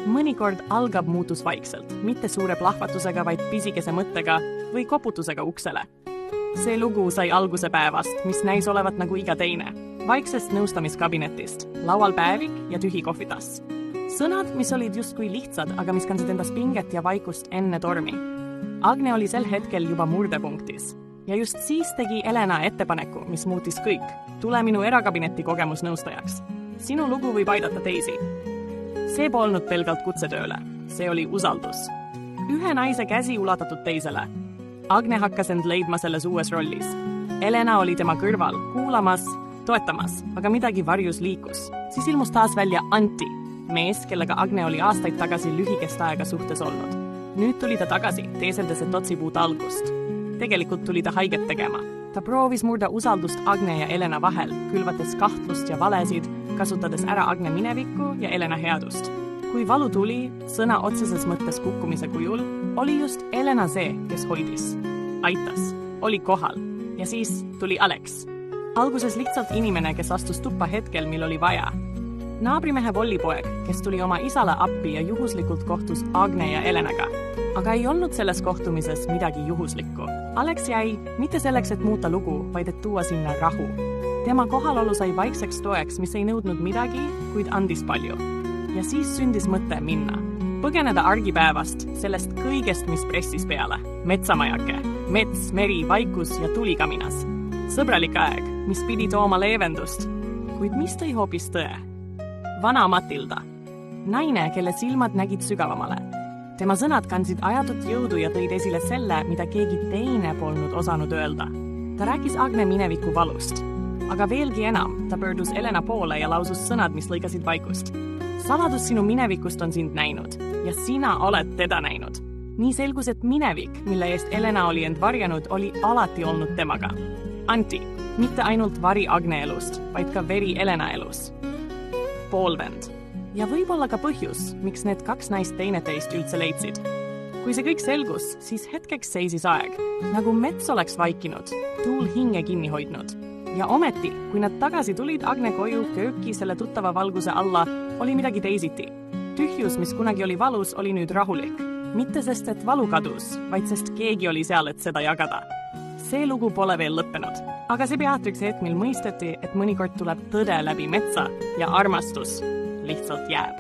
mõnikord algab muutus vaikselt, mitte suure plahvatusega, vaid pisikese mõttega või koputusega uksele. See lugu sai alguse päevast, mis näis olevat nagu iga teine. Vaiksest nõustamiskabinetist, laual päevik ja tühi kohvitass. Sõnad, mis olid justkui lihtsad, aga mis kandsid endas pinget ja vaikust enne tormi. Agne oli sel hetkel juba murdepunktis. Ja just siis tegi Elena ettepaneku, mis muutis kõik. Tule minu erakabinetti kogemusnõustajaks. Sinu lugu võib aidata teisi. See polnud pelgalt kutsetööle. See oli usaldus. Ühe naise käsi ulatatud teisele. Agne hakkas end leidma selles uues rollis. Elena oli tema kõrval, kuulamas, toetamas, aga midagi varjus liikus. Siis ilmus taas välja Anti, mees, kellega Agne oli aastaid tagasi lühikest aega suhtes olnud. Nüüd tuli ta tagasi, teeseldes, et otsib uut algust. Tegelikult tuli ta haiget tegema. Ta proovis murda usaldust Agne ja Elena vahel, külvates kahtlust ja valesid, kasutades ära Agne minevikku ja Elena headust. Kui valu tuli, sõna otseses mõttes kukkumise kujul, oli just Elena see, kes hoidis. Aitas, oli kohal ja siis tuli Alex. Alguses lihtsalt inimene, kes astus tuppa hetkel, mil oli vaja. Naabrimehe vollipoeg, kes tuli oma isale appi ja juhuslikult kohtus Agne ja Elenaga. Aga ei olnud selles kohtumises midagi juhuslikku. Alex jäi mitte selleks, et muuta lugu, vaid et tuua sinna rahu. Tema kohalolu sai vaikseks toeks, mis ei nõudnud midagi, kuid andis palju. Ja siis sündis mõte minna. Põgeneda argipäevast, sellest kõigest, mis pressis peale. Metsamajake, mets, meri, vaikus ja tulikaminas. Sõbralik aeg, mis pidi tooma leevendust. Kuid mis tõi hoopis tõe? Vana Matilda. Naine, kelle silmad nägid sügavamale. Tema sõnad kandsid ajatut jõudu ja tõid esile selle, mida keegi teine polnud osanud öelda. Ta rääkis Agne mineviku valust. Aga veelgi enam, ta pöördus Elena poole ja lausus sõnad, mis lõikasid vaikust. Saladus sinu minevikust on sind näinud ja sina oled teda näinud. Nii selgus, et minevik, mille eest Elena oli end varjanud, oli alati olnud temaga. Anti, mitte ainult vari Agne elust, vaid ka veri Elena elus. Poolvend. Ja võib-olla ka põhjus, miks need kaks naist teineteist üldse leidsid. Kui see kõik selgus, siis hetkeks seisis aeg, nagu mets oleks vaikinud, tuul hinge kinni hoidnud. Ja ometi, kui nad tagasi tulid Agne koju kööki selle tuttava valguse alla, oli midagi teisiti. Tühjus, mis kunagi oli valus, oli nüüd rahulik. Mitte sest, et valu kadus, vaid sest keegi oli seal, et seda jagada. See lugu pole veel lõppenud, aga see peatriks hetk, mil mõisteti, et mõnikord tuleb tõde läbi metsa ja armastus lihtsalt jääb.